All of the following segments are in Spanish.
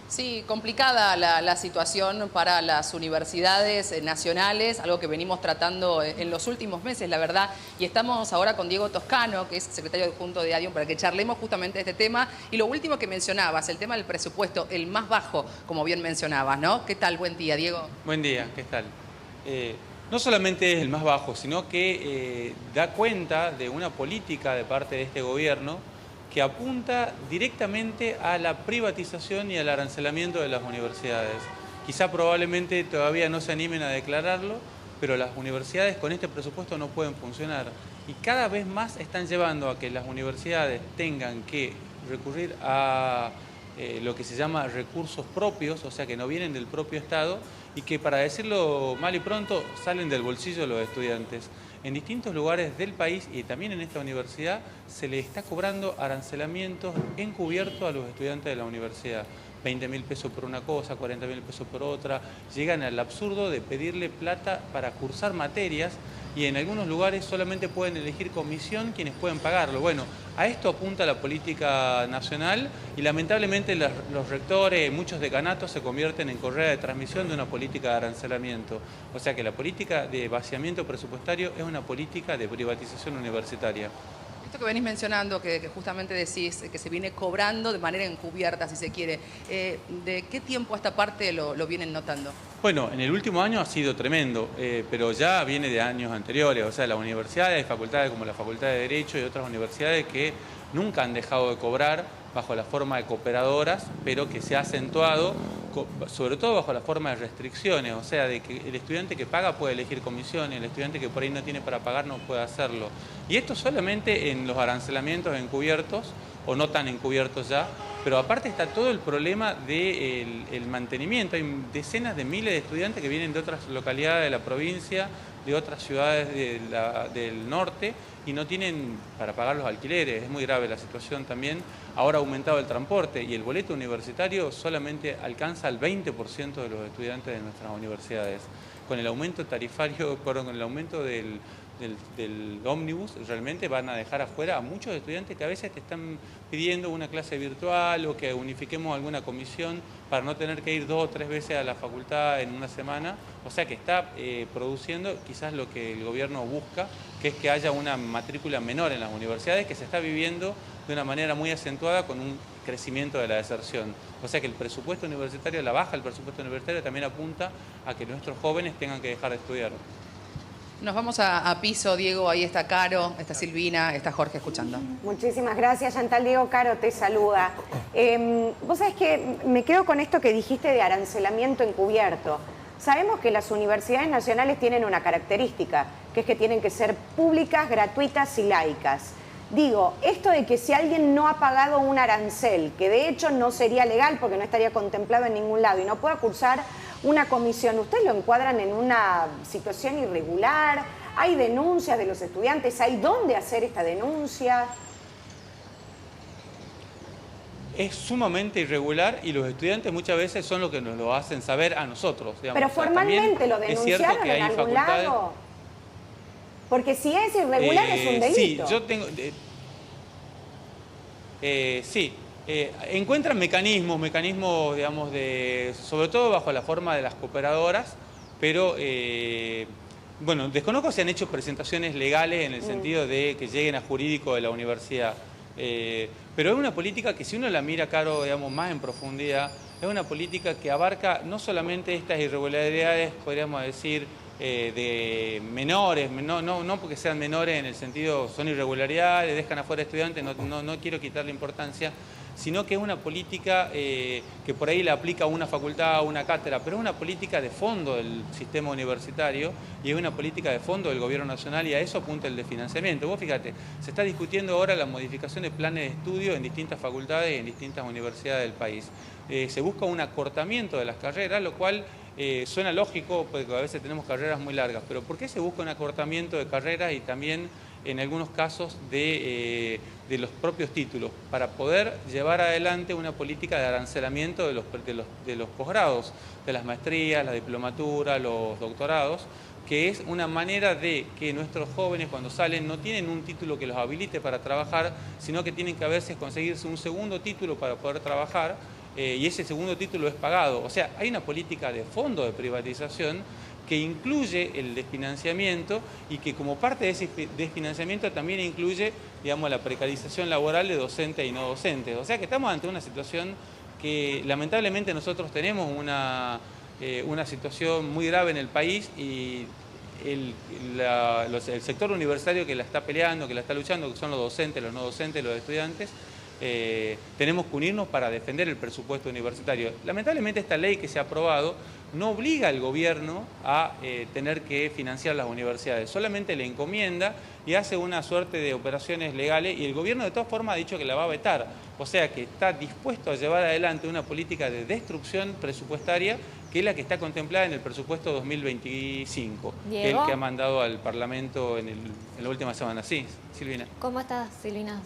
Sí, complicada la situación para las universidades nacionales, algo que venimos tratando en los últimos meses, la verdad. Y estamos ahora con Diego Toscano, que es secretario adjunto de ADIUM, para que charlemos justamente de este tema. Y lo último que mencionabas, el tema del presupuesto, el más bajo, como bien mencionabas, ¿no? ¿Qué tal? Buen día, Diego. Buen día, ¿qué tal? No solamente es el más bajo, sino que da cuenta de una política de parte de este gobierno que apunta directamente a la privatización y al arancelamiento de las universidades. Quizá probablemente todavía no se animen a declararlo, pero las universidades con este presupuesto no pueden funcionar. Y cada vez más están llevando a que las universidades tengan que recurrir a lo que se llama recursos propios, o sea que no vienen del propio Estado y que, para decirlo mal y pronto, salen del bolsillo de los estudiantes. En distintos lugares del país y también en esta universidad se le está cobrando arancelamientos encubiertos a los estudiantes de la universidad. 20.000 pesos por una cosa, 40.000 pesos por otra, llegan al absurdo de pedirle plata para cursar materias y en algunos lugares solamente pueden elegir comisión quienes pueden pagarlo. Bueno, a esto apunta la política nacional y lamentablemente los rectores, muchos decanatos se convierten en correa de transmisión de una política de arancelamiento. O sea que la política de vaciamiento presupuestario es una política de privatización universitaria. Esto que venís mencionando, que justamente decís que se viene cobrando de manera encubierta, si se quiere, ¿de qué tiempo a esta parte lo vienen notando? Bueno, en el último año ha sido tremendo, pero ya viene de años anteriores. O sea, las universidades, hay facultades como la Facultad de Derecho y otras universidades que nunca han dejado de cobrar bajo la forma de cooperadoras, pero que se ha acentuado, sobre todo bajo la forma de restricciones, o sea, de que el estudiante que paga puede elegir comisiones, el estudiante que por ahí no tiene para pagar no puede hacerlo. Y esto solamente en los arancelamientos encubiertos, o no tan encubiertos ya, pero aparte está todo el problema del mantenimiento. Hay decenas de miles de estudiantes que vienen de otras localidades de la provincia, de otras ciudades del norte y no tienen para pagar los alquileres. Es muy grave la situación también. Ahora ha aumentado el transporte y el boleto universitario solamente alcanza el 20% de los estudiantes de nuestras universidades. Con el aumento tarifario, con el aumento del ómnibus, realmente van a dejar afuera a muchos estudiantes que a veces te están pidiendo una clase virtual o que unifiquemos alguna comisión para no tener que ir 2 o 3 veces a la facultad en una semana. O sea que está produciendo quizás lo que el gobierno busca, que es que haya una matrícula menor en las universidades, que se está viviendo de una manera muy acentuada con un crecimiento de la deserción. O sea que el presupuesto universitario, la baja del presupuesto universitario también apunta a que nuestros jóvenes tengan que dejar de estudiar. Nos vamos a piso, Diego, ahí está Caro, está Silvina, está Jorge escuchando. Muchísimas gracias, Chantal. Diego Caro te saluda. Vos sabés que me quedo con esto que dijiste de arancelamiento encubierto. Sabemos que las universidades nacionales tienen una característica, que es que tienen que ser públicas, gratuitas y laicas. Digo, esto de que si alguien no ha pagado un arancel, que de hecho no sería legal porque no estaría contemplado en ningún lado y no pueda cursar una comisión, ¿ustedes lo encuadran en una situación irregular? ¿Hay denuncias de los estudiantes? ¿Hay dónde hacer esta denuncia? Es sumamente irregular y los estudiantes muchas veces son los que nos lo hacen saber a nosotros. Digamos. Pero formalmente lo denunciaron en algún lado. Porque si es irregular es un delito. Sí, yo tengo... sí. Encuentran mecanismos, digamos, sobre todo bajo la forma de las cooperadoras, pero, bueno, desconozco si han hecho presentaciones legales en el sentido de que lleguen a jurídico de la universidad, pero es una política que si uno la mira, Caro, digamos, más en profundidad, es una política que abarca no solamente estas irregularidades, podríamos decir, de menores, no porque sean menores en el sentido, son irregularidades, dejan afuera estudiantes, no quiero quitarle importancia, sino que es una política que por ahí la aplica una facultad o una cátedra, pero es una política de fondo del sistema universitario y es una política de fondo del gobierno nacional y a eso apunta el de financiamiento. Vos fíjate, se está discutiendo ahora la modificación de planes de estudio en distintas facultades y en distintas universidades del país. Se busca un acortamiento de las carreras, lo cual suena lógico porque a veces tenemos carreras muy largas, pero ¿por qué se busca un acortamiento de carreras y también en algunos casos de los propios títulos? Para poder llevar adelante una política de arancelamiento de los posgrados, de las maestrías, la diplomatura, los doctorados, que es una manera de que nuestros jóvenes cuando salen no tienen un título que los habilite para trabajar, sino que tienen que a veces conseguirse un segundo título para poder trabajar y ese segundo título es pagado. O sea, hay una política de fondo de privatización que incluye el desfinanciamiento y que como parte de ese desfinanciamiento también incluye, digamos, la precarización laboral de docentes y no docentes. O sea que estamos ante una situación que lamentablemente nosotros tenemos una situación muy grave en el país y el sector universitario que la está peleando, que la está luchando, que son los docentes, los no docentes, los estudiantes, tenemos que unirnos para defender el presupuesto universitario. Lamentablemente esta ley que se ha aprobado no obliga al gobierno a tener que financiar las universidades, solamente le encomienda y hace una suerte de operaciones legales y el gobierno de todas formas ha dicho que la va a vetar, o sea que está dispuesto a llevar adelante una política de destrucción presupuestaria que es la que está contemplada en el presupuesto 2025, que es el que ha mandado al Parlamento en la última semana. Sí, Silvina. ¿Cómo estás, Silvina?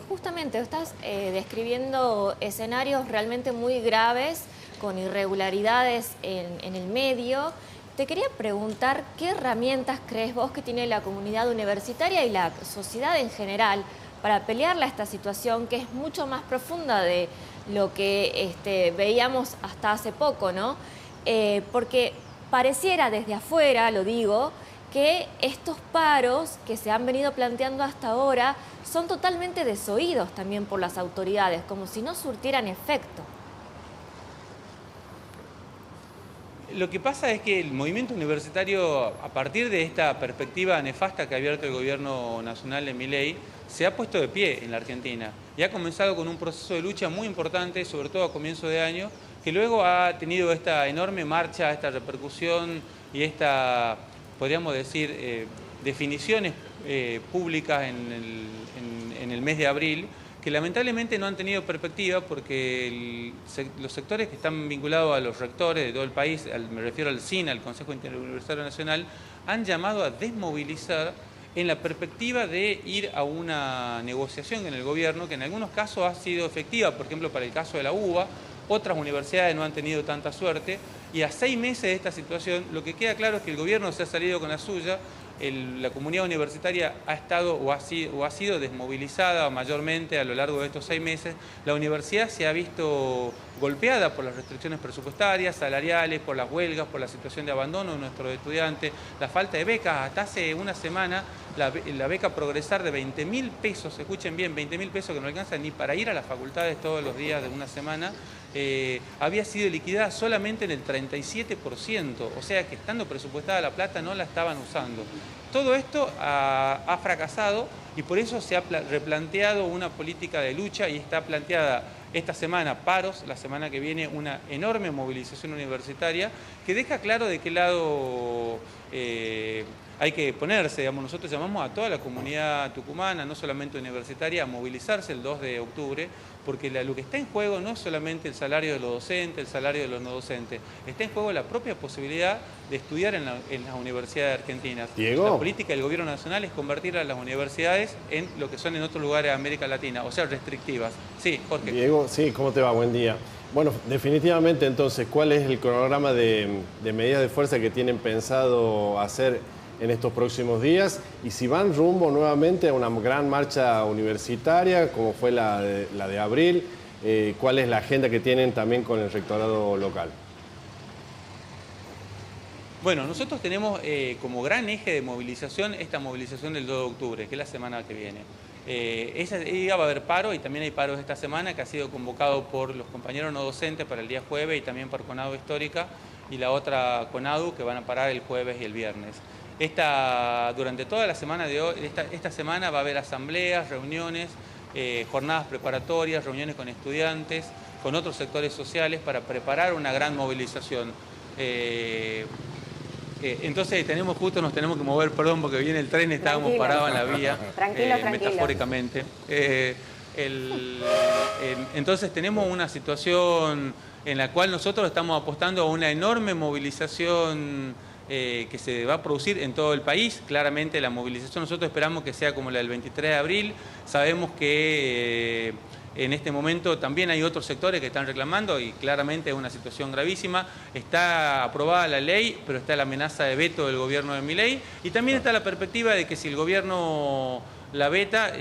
Justamente estás describiendo escenarios realmente muy graves, con irregularidades en el medio. Te quería preguntar qué herramientas crees vos que tiene la comunidad universitaria y la sociedad en general para pelearle a esta situación que es mucho más profunda de lo que veíamos hasta hace poco, ¿no? Porque pareciera desde afuera, lo digo, que estos paros que se han venido planteando hasta ahora son totalmente desoídos también por las autoridades, como si no surtieran efecto. Lo que pasa es que el movimiento universitario, a partir de esta perspectiva nefasta que ha abierto el gobierno nacional de Milei, se ha puesto de pie en la Argentina y ha comenzado con un proceso de lucha muy importante, sobre todo a comienzo de año, que luego ha tenido esta enorme marcha, esta repercusión y esta, podríamos decir, definiciones públicas en el mes de abril, que lamentablemente no han tenido perspectiva porque los sectores que están vinculados a los rectores de todo el país, me refiero al CIN, al Consejo Interuniversitario Nacional, han llamado a desmovilizar en la perspectiva de ir a una negociación en el gobierno que en algunos casos ha sido efectiva, por ejemplo para el caso de la UBA, otras universidades no han tenido tanta suerte y a 6 meses de esta situación lo que queda claro es que el gobierno se ha salido con la suya. La comunidad universitaria ha estado o ha sido desmovilizada mayormente a lo largo de estos 6 meses. La universidad se ha visto golpeada por las restricciones presupuestarias, salariales, por las huelgas, por la situación de abandono de nuestros estudiantes, la falta de becas. Hasta hace una semana la beca Progresar de 20.000 pesos, escuchen bien, 20.000 pesos que no alcanzan ni para ir a las facultades todos los días de una semana, había sido liquidada solamente en el 37%, o sea que estando presupuestada la plata no la estaban usando. Todo esto ha fracasado y por eso se ha replanteado una política de lucha y está planteada esta semana paros, la semana que viene una enorme movilización universitaria que deja claro de qué lado hay que ponerse. Digamos, nosotros llamamos a toda la comunidad tucumana, no solamente universitaria, a movilizarse el 2 de octubre, porque lo que está en juego no es solamente el salario de los docentes, el salario de los no docentes, está en juego la propia posibilidad de estudiar en las universidades argentinas. Diego. La política del gobierno nacional es convertir a las universidades en lo que son en otros lugares de América Latina, o sea, restrictivas. Sí, Jorge. Diego, sí, ¿cómo te va? Buen día. Bueno, definitivamente entonces, ¿cuál es el cronograma de medidas de fuerza que tienen pensado hacer en estos próximos días? Y si van rumbo nuevamente a una gran marcha universitaria, como fue la de abril, ¿cuál es la agenda que tienen también con el rectorado local? Bueno, nosotros tenemos como gran eje de movilización esta movilización del 2 de octubre, que es la semana que viene. Va a haber paro y también hay paros esta semana que ha sido convocado por los compañeros no docentes para el día jueves y también por CONADU Histórica y la otra CONADU que van a parar el jueves y el viernes. Durante toda la semana de hoy, esta semana va a haber asambleas, reuniones, jornadas preparatorias, reuniones con estudiantes, con otros sectores sociales para preparar una gran movilización. Entonces nos tenemos que mover, perdón, porque viene el tren, estábamos parados en la vía, metafóricamente. Entonces tenemos una situación en la cual nosotros estamos apostando a una enorme movilización que se va a producir en todo el país. Claramente la movilización nosotros esperamos que sea como la del 23 de abril. Sabemos que en este momento también hay otros sectores que están reclamando y claramente es una situación gravísima. Está aprobada la ley, pero está la amenaza de veto del gobierno de Milei y también está la perspectiva de que si el gobierno la veta,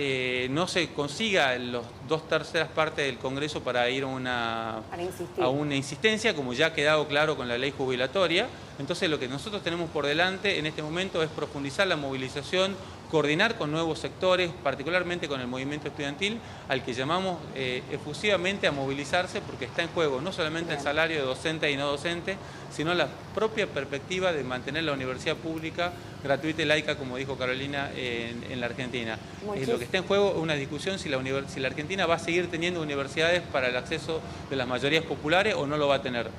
no se consiga los 2/3 partes del Congreso para ir insistir. a una insistencia, como ya ha quedado claro con la ley jubilatoria. Entonces lo que nosotros tenemos por delante en este momento es profundizar la movilización, coordinar con nuevos sectores, particularmente con el movimiento estudiantil, al que llamamos efusivamente a movilizarse, porque está en juego no solamente el salario de docente y no docente, sino la propia perspectiva de mantener la universidad pública gratuita y laica, como dijo Carolina, en la Argentina. Lo que está en juego es una discusión si la Argentina va a seguir teniendo universidades para el acceso de las mayorías populares o no lo va a tener.